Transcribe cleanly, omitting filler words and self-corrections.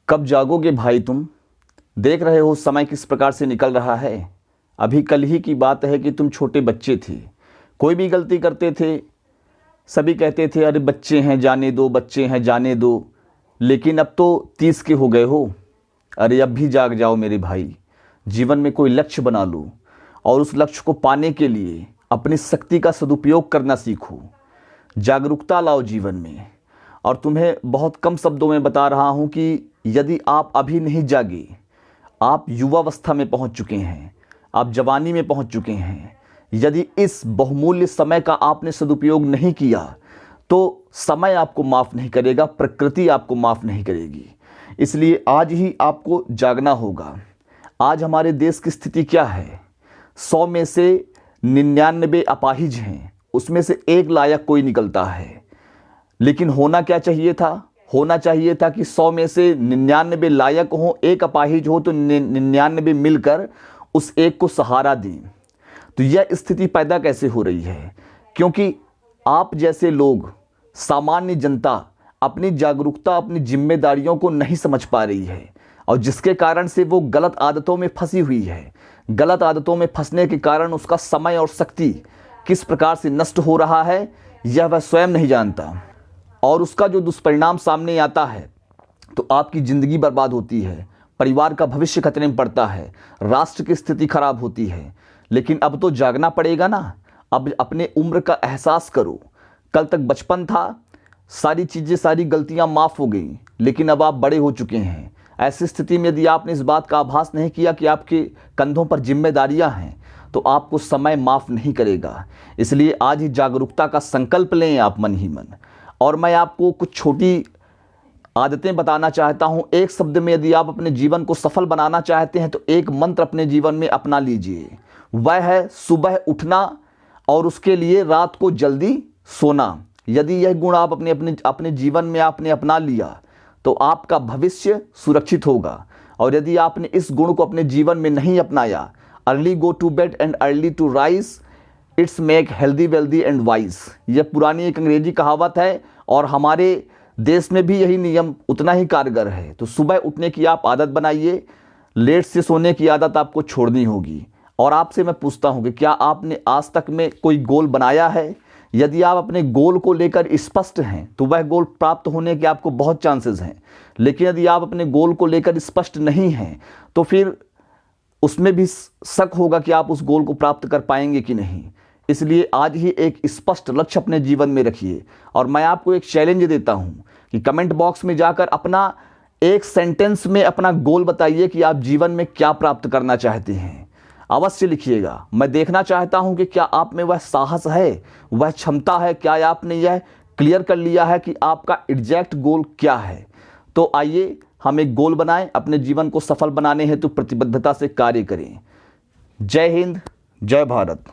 कब जागोगे भाई तुम? देख रहे हो समय किस प्रकार से निकल रहा है। अभी कल ही की बात है कि तुम छोटे बच्चे थे, कोई भी गलती करते थे सभी कहते थे अरे बच्चे हैं जाने दो, बच्चे हैं जाने दो। लेकिन अब तो 30 के हो गए हो। अरे अब भी जाग जाओ मेरे भाई, जीवन में कोई लक्ष्य बना लो और उस लक्ष्य को पाने के लिए अपनी शक्ति का सदुपयोग करना सीखो। जागरूकता लाओ जीवन में। और तुम्हें बहुत कम शब्दों में बता रहा हूँ कि यदि आप अभी नहीं जागे, आप युवावस्था में पहुँच चुके हैं, आप जवानी में पहुँच चुके हैं, यदि इस बहुमूल्य समय का आपने सदुपयोग नहीं किया तो समय आपको माफ़ नहीं करेगा, प्रकृति आपको माफ़ नहीं करेगी। इसलिए आज ही आपको जागना होगा। आज हमारे देश की स्थिति क्या है? 100 में से 99 अपाहिज हैं, उसमें से एक लायक कोई निकलता है। लेकिन होना क्या चाहिए था? होना चाहिए था कि 100 में से 99 लायक हो, एक अपाहिज हो तो 99 मिलकर उस एक को सहारा दें। तो यह स्थिति पैदा कैसे हो रही है? क्योंकि आप जैसे लोग, सामान्य जनता अपनी जागरूकता, अपनी जिम्मेदारियों को नहीं समझ पा रही है और जिसके कारण से वो गलत आदतों में फंसी हुई है। गलत आदतों में फंसने के कारण उसका समय और शक्ति किस प्रकार से नष्ट हो रहा है यह वह स्वयं नहीं जानता। और उसका जो दुष्परिणाम सामने आता है तो आपकी ज़िंदगी बर्बाद होती है, परिवार का भविष्य खतरे में पड़ता है, राष्ट्र की स्थिति खराब होती है। लेकिन अब तो जागना पड़ेगा ना। अब अपने उम्र का एहसास करो। कल तक बचपन था, सारी चीज़ें, सारी गलतियां माफ़ हो गई, लेकिन अब आप बड़े हो चुके हैं। ऐसी स्थिति में यदि आपने इस बात का आभास नहीं किया कि आपके कंधों पर जिम्मेदारियां हैं तो आपको समय माफ़ नहीं करेगा। इसलिए आज ही जागरूकता का संकल्प लें आप मन ही मन। और मैं आपको कुछ छोटी आदतें बताना चाहता हूं। एक शब्द में यदि आप अपने जीवन को सफल बनाना चाहते हैं तो एक मंत्र अपने जीवन में अपना लीजिए। वह है सुबह उठना और उसके लिए रात को जल्दी सोना। यदि यह गुण आप अपने जीवन में आपने अपना लिया तो आपका भविष्य सुरक्षित होगा। और यदि आपने इस गुण को अपने जीवन में नहीं अपनाया, early go to bed and early to rise, it's make healthy wealthy and wise, यह पुरानी एक अंग्रेजी कहावत है और हमारे देश में भी यही नियम उतना ही कारगर है। तो सुबह उठने की आप आदत बनाइए, लेट से सोने की आदत आपको छोड़नी होगी। और आपसे मैं पूछता हूं कि क्या आपने आज तक में कोई गोल बनाया है? यदि आप अपने गोल को लेकर स्पष्ट हैं तो वह गोल प्राप्त होने के आपको बहुत चांसेस हैं। लेकिन यदि आप अपने गोल को लेकर स्पष्ट नहीं हैं तो फिर उसमें भी शक होगा कि आप उस गोल को प्राप्त कर पाएंगे कि नहीं। इसलिए आज ही एक स्पष्ट लक्ष्य अपने जीवन में रखिए। और मैं आपको एक चैलेंज देता हूं कि कमेंट बॉक्स में जाकर अपना एक सेंटेंस में अपना गोल बताइए कि आप जीवन में क्या प्राप्त करना चाहते हैं। अवश्य लिखिएगा। मैं देखना चाहता हूं कि क्या आप में वह साहस है, वह क्षमता है, क्या आपने यह क्लियर कर लिया है कि आपका एग्जैक्ट गोल क्या है। तो आइए हम एक गोल बनाएं, अपने जीवन को सफल बनाने हेतु प्रतिबद्धता से कार्य करें। जय हिंद, जय भारत।